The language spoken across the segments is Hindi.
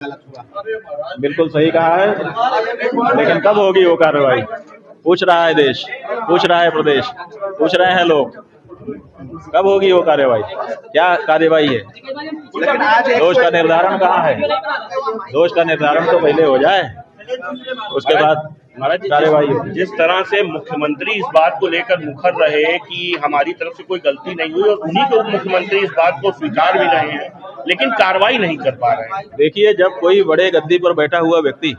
बिल्कुल सही कहा है, लेकिन कब होगी वो कार्रवाई? पूछ रहा है देश, पूछ रहा है प्रदेश, पूछ रहे हैं लोग, कब होगी वो कार्रवाई? क्या कार्रवाई है? दोष का निर्धारण कहाँ है? दोष का निर्धारण तो पहले हो जाए, उसके बाद कार्रवाई हो। जिस तरह से मुख्यमंत्री इस बात को लेकर मुखर रहे कि हमारी तरफ से कोई गलती नहीं हुई, और उन्हीं के उप मुख्यमंत्री इस बात को स्वीकार भी रहे हैं, लेकिन कार्रवाई नहीं कर पा रहे हैं। देखिए, जब कोई बड़े गद्दी पर बैठा हुआ व्यक्ति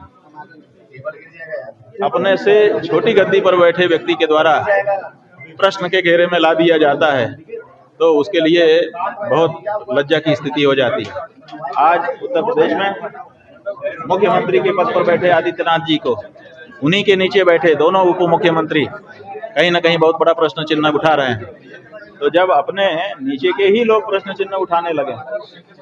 अपने से छोटी गद्दी पर बैठे व्यक्ति के द्वारा प्रश्न के घेरे में ला दिया जाता है, तो उसके लिए बहुत लज्जा की स्थिति हो जाती है। आज उत्तर प्रदेश में मुख्यमंत्री के पद पर बैठे आदित्यनाथ जी को, उन्हीं के नीचे बैठे दोनों उप मुख्यमंत्री कहीं ना कहीं बहुत बड़ा प्रश्न चिन्ह उठा रहे हैं। तो जब अपने नीचे के ही लोग प्रश्न चिन्ह उठाने लगे,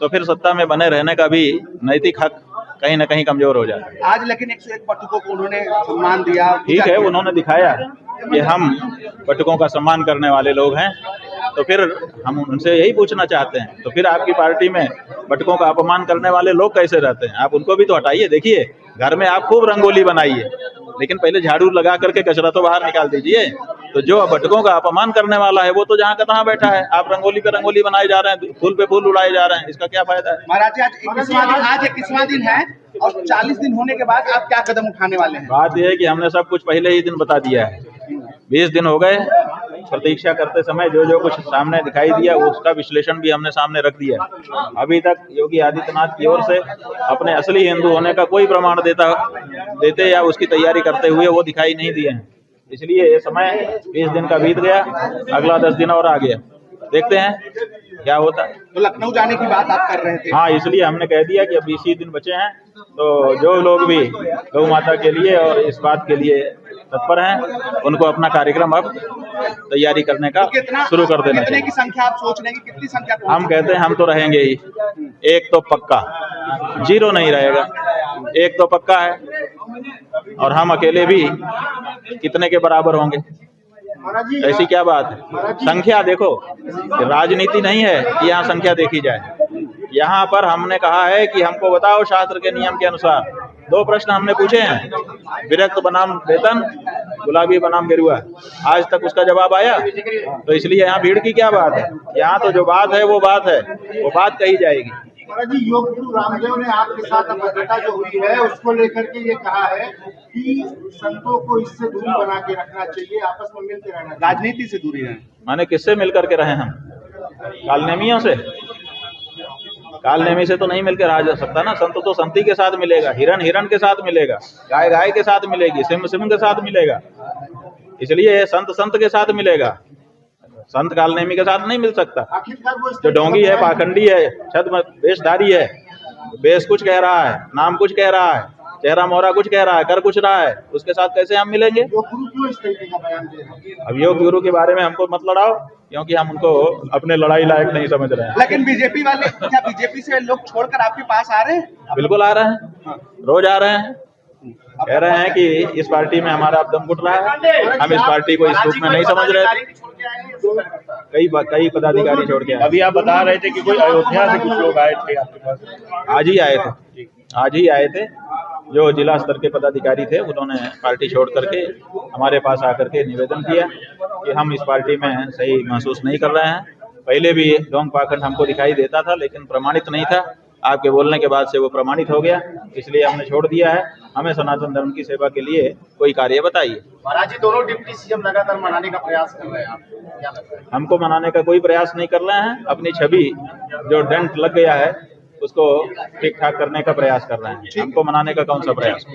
तो फिर सत्ता में बने रहने का भी नैतिक हक कहीं ना कहीं कमजोर हो जाता है। आज लेकिन 101 बटुकों को उन्होंने सम्मान दिया। ठीक है, उन्होंने दिखाया कि हम बटुकों का सम्मान करने वाले लोग हैं, तो फिर हम उनसे यही पूछना चाहते हैं, तो फिर आपकी पार्टी में बटुकों का अपमान करने वाले लोग कैसे रहते हैं? आप उनको भी तो हटाइए। देखिए, घर में आप खूब रंगोली बनाइए, लेकिन पहले झाड़ू लगा करके कचरा तो बाहर निकाल दीजिए। तो जो बटुकों का अपमान करने वाला है वो तो जहाँ का तहाँ बैठा है, आप रंगोली पे रंगोली बनाए जा रहे हैं, फूल पे फूल उड़ाए जा रहे हैं, इसका क्या फायदा है? महाराज जी, आज 21वां दिन है और 40 दिन होने के बाद आप क्या कदम उठाने वाले हैं? बात यह है कि हमने सब कुछ पहले ही दिन बता दिया है। 20 दिन हो गए प्रतीक्षा करते समय, जो जो कुछ सामने दिखाई दिया उसका विश्लेषण भी हमने सामने रख दिया। अभी तक योगी आदित्यनाथ की ओर से अपने असली हिंदू होने का कोई प्रमाण देते या उसकी तैयारी करते हुए वो दिखाई नहीं दिए हैं। इसलिए ये समय 20 दिन का बीत गया, अगला 10 दिन और आ गया, देखते हैं क्या होता है। तो लखनऊ जाने की बात आप कर रहे थे? हाँ, इसलिए हमने कह दिया कि अब 20 ही दिन बचे हैं, तो जो लोग भी गौ माता के लिए और इस बात के लिए तत्पर हैं, उनको अपना कार्यक्रम अब तैयारी करने का शुरू कर देना चाहिए। कितने की संख्या आप सोच रहे हैं? कितनी संख्या? हम कहते हैं हम तो रहेंगे ही, एक तो पक्का, 0 नहीं रहेगा, एक तो पक्का है, और हम अकेले भी कितने के बराबर होंगे? ऐसी क्या बात है? संख्या देखो, राजनीति नहीं है कि यहाँ संख्या देखी जाए। यहाँ पर हमने कहा है कि हमको बताओ शास्त्र के नियम के अनुसार। 2 प्रश्न हमने पूछे हैं, विरक्त बनाम वेतन, गुलाबी बनाम गेरुआ। आज तक उसका जवाब आया? तो इसलिए यहाँ भीड़ की क्या बात है? यहाँ तो जो बात है वो बात है, वो बात कही जाएगी। जी, योग गुरु रामदेव ने आपके साथ अभद्रता जो हुई है उसको लेकर के ये कहा है कि संतों को इससे दूरी बना के रखना चाहिए, आपस में मिलकर रहना, राजनीति से दूरी रहना। माने किससे मिलकर के रहे हम? कालनेमियों से? कालनेमी से तो नहीं मिलकर रहा जा सकता ना। संत तो संती के साथ मिलेगा, हिरण हिरण के साथ मिलेगा, गाय गाय के साथ मिलेगी, सिंह सिंह के साथ मिलेगा। इसलिए संत संत के साथ मिलेगा, संत कालनेमी के साथ नहीं मिल सकता। जो ढोंगी है, पाखंडी है, छद वेशधारी है, वेश कुछ कह रहा है, नाम कुछ कह रहा है, चेहरा मोहरा कुछ कह रहा है, कर कुछ रहा है, उसके साथ कैसे हम मिलेंगे? अब योग गुरु के बारे में हमको मत लड़ाओ, क्योंकि हम उनको अपने लड़ाई लायक नहीं समझ रहे हैं। लेकिन बीजेपी वाले, क्या बीजेपी से लोग छोड़कर आपके पास आ रहे हैं? बिल्कुल आ रहे हैं, रोज आ रहे हैं, कह रहे हैं कि इस पार्टी में हमारा अब दम घुट रहा है, हम इस पार्टी को इस रूप में नहीं समझ रहे थे। कई पदाधिकारी छोड़ के आए। अभी आप बता रहे थे कि कोई अयोध्या से कुछ लोग आए थे आपके पास? आज ही आए थे, जो जिला स्तर के पदाधिकारी थे, उन्होंने पार्टी छोड़ करके हमारे पास आकर के निवेदन किया कि हम इस पार्टी में सही महसूस नहीं कर रहे हैं। पहले भी ढोंग पाखंड हमको दिखाई देता था, लेकिन प्रमाणित नहीं था। आपके बोलने के बाद से वो प्रमाणित हो गया, इसलिए हमने छोड़ दिया है। हमें सनातन धर्म की सेवा के लिए कोई कार्य बताइए। महाराज जी, दोनों डिप्टी सीएम लगातार मनाने का प्रयास कर रहे हैं, आपको क्या लगता है? हमको मनाने का कोई प्रयास नहीं कर रहे हैं, अपनी छवि जो डेंट लग गया है उसको ठीक ठाक करने का प्रयास कर रहे हैं। हमको मनाने का कौन सा प्रयास?